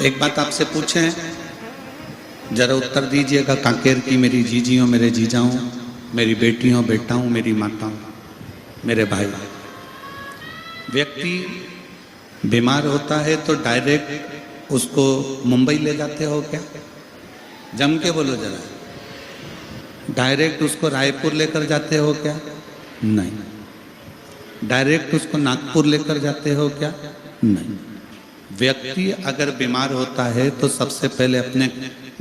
एक बात आपसे पूछें, जरा उत्तर दीजिएगा। कांकेर की मेरी जीजियों, मेरे जीजाओं, मेरी बेटियों, बेटाओं, मेरी माताओं, मेरे भाई, व्यक्ति बीमार होता है तो डायरेक्ट उसको मुंबई ले जाते हो क्या? जम के बोलो जरा। डायरेक्ट उसको रायपुर लेकर जाते हो क्या? नहीं। डायरेक्ट उसको नागपुर लेकर जाते हो क्या? नहीं। व्यक्ति अगर बीमार होता है तो सबसे पहले अपने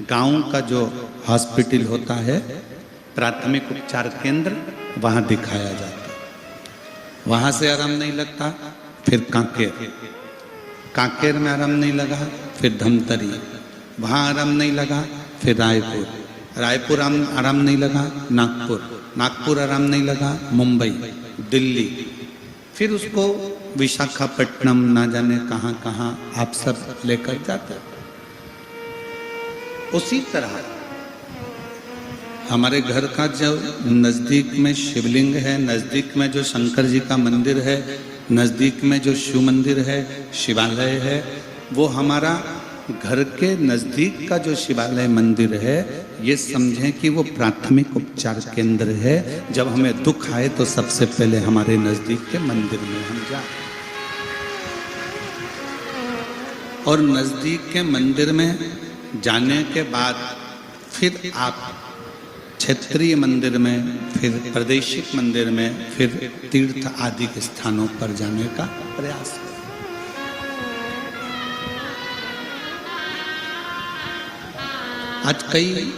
गांव का जो हॉस्पिटल होता है, प्राथमिक उपचार केंद्र, वहां दिखाया जाता है। वहां से आराम नहीं लगता, फिर कांकेर, कांकेर में आराम नहीं लगा, फिर धमतरी, वहां आराम नहीं लगा, फिर रायपुर, रायपुर आराम नहीं लगा, नागपुर, नागपुर आराम नहीं लगा, मुंबई, दिल्ली, फिर उसको विशाखापट्टनम, ना जाने कहां कहां आप सब लेकर जाते। उसी तरह हमारे घर का जो नजदीक में शिवलिंग है, नजदीक में जो शंकर जी का मंदिर है, नजदीक में जो शिव मंदिर है, शिवालय है, वो हमारा घर के नजदीक का जो शिवालय मंदिर है, ये समझें कि वो प्राथमिक उपचार केंद्र है। जब हमें दुख आए तो सबसे पहले हमारे नजदीक के मंदिर में हम जाए, और नजदीक के मंदिर में जाने के बाद फिर आप क्षेत्रीय मंदिर में, फिर प्रादेशिक मंदिर में, फिर तीर्थ आदि के स्थानों पर जाने का प्रयास करें। आज कई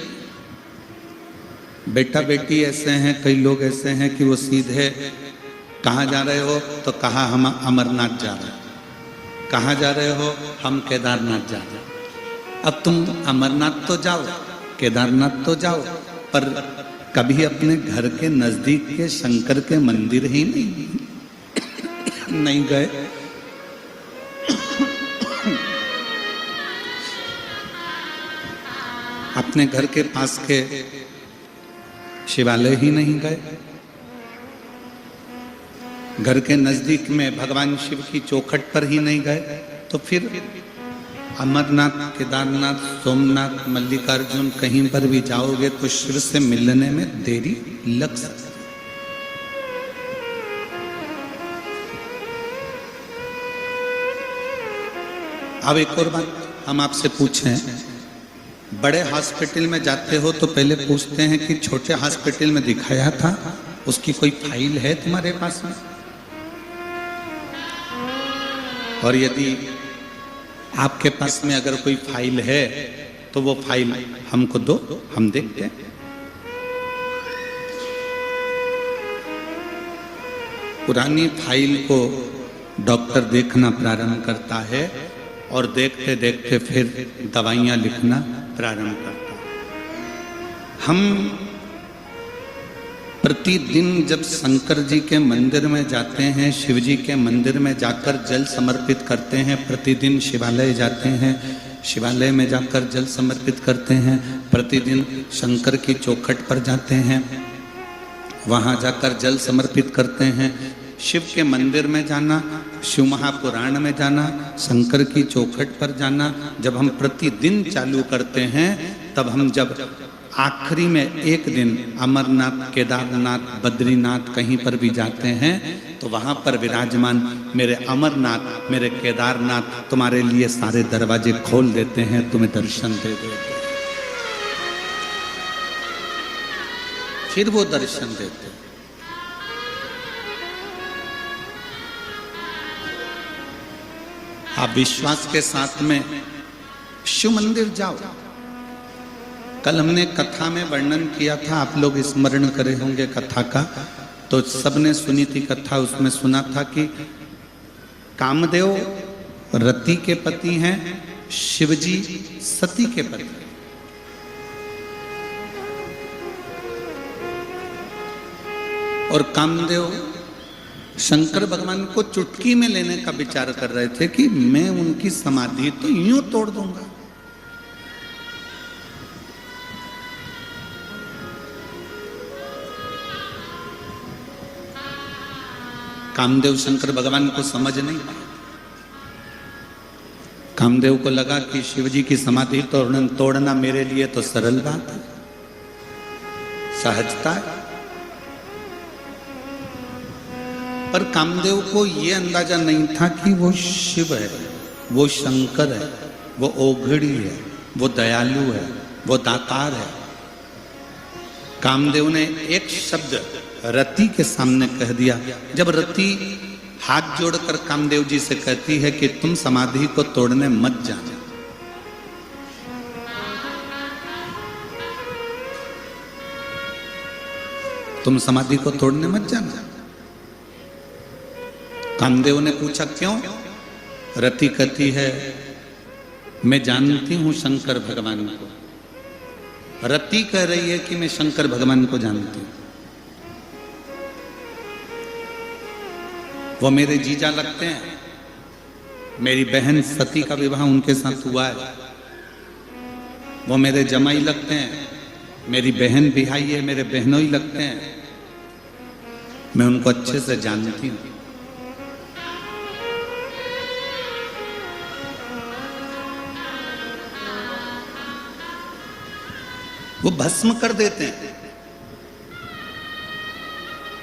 बेटा बेटी ऐसे हैं, कई लोग ऐसे हैं कि वो सीधे कहाँ जा रहे हो तो कहा हम अमरनाथ जा रहे हैं, कहाँ जा रहे हो हम केदारनाथ जा रहे हैं। अब तुम अमरनाथ तो जाओ, केदारनाथ तो जाओ, पर कभी अपने घर के नजदीक के शंकर के मंदिर ही नहीं गए। अपने घर के पास के शिवालय ही नहीं गए, घर के नजदीक में भगवान शिव की चौखट पर ही नहीं गए, तो फिर अमरनाथ, केदारनाथ, सोमनाथ, मल्लिकार्जुन कहीं पर भी जाओगे तो शिव से मिलने में देरी लग सकती है। अब एक और बात हम आपसे पूछें, बड़े हॉस्पिटल में जाते हो तो पहले पूछते हैं कि छोटे हॉस्पिटल में दिखाया था, उसकी कोई फाइल है तुम्हारे पास में? और यदि आपके पास में अगर कोई फाइल है तो वो फाइल हमको दो, हम देखते हैं। पुरानी फाइल को डॉक्टर देखना प्रारंभ करता है और देखते देखते फिर दवाइयां लिखना प्रारंभ करता है। हम प्रतिदिन जब शंकर जी के मंदिर में जाते हैं, शिव जी के मंदिर में जाकर जल समर्पित करते हैं, प्रतिदिन शिवालय जाते हैं, शिवालय में जाकर जल समर्पित करते हैं, प्रतिदिन शंकर की चौखट पर जाते हैं, वहाँ जाकर जल समर्पित करते हैं। शिव के मंदिर में जाना, शिव महापुराण में जाना, शंकर की चौखट पर जाना, जब हम प्रतिदिन चालू करते हैं, तब हम जब आखिरी में एक दिन अमरनाथ, केदारनाथ, बद्रीनाथ कहीं पर भी जाते हैं तो वहां पर विराजमान मेरे अमरनाथ, मेरे केदारनाथ तुम्हारे लिए सारे दरवाजे खोल देते हैं, तुम्हें दर्शन दे देते हैं। फिर वो दर्शन देते हैं। आप विश्वास के साथ में शिव मंदिर जाओ। कल हमने कथा में वर्णन किया था, आप लोग स्मरण करे होंगे कथा का, तो सबने सुनी थी कथा। उसमें सुना था कि कामदेव रति के पति हैं, शिवजी सती के पति। और कामदेव शंकर भगवान को चुटकी में लेने का विचार कर रहे थे कि मैं उनकी समाधि तो यूं तोड़ दूंगा। कामदेव शंकर भगवान को समझ नहीं पाए। कामदेव को लगा कि शिव जी की समाधि तोड़ना मेरे लिए तो सरल बात है, सहजता है। पर कामदेव को यह अंदाजा नहीं था कि वो शिव है, वो शंकर है, वो ओघड़ी है, वो दयालु है, वो दातार है। कामदेव ने एक शब्द रति के सामने कह दिया। जब रति हाथ जोड़कर कामदेव जी से कहती है कि तुम समाधि को तोड़ने मत जाना, तुम समाधि को तोड़ने मत जाना। कामदेव ने पूछा क्यों? रति कहती है मैं जानती हूं शंकर भगवान को। रति कह रही है कि मैं शंकर भगवान को जानती हूं, वो मेरे जीजा लगते हैं, मेरी बहन सती का विवाह उनके साथ हुआ है, वो मेरे जमाई लगते हैं, मेरी बहन बिहाई है, मेरे बहनों ही लगते हैं, मैं उनको अच्छे से जानती हूं। वो भस्म कर देते हैं।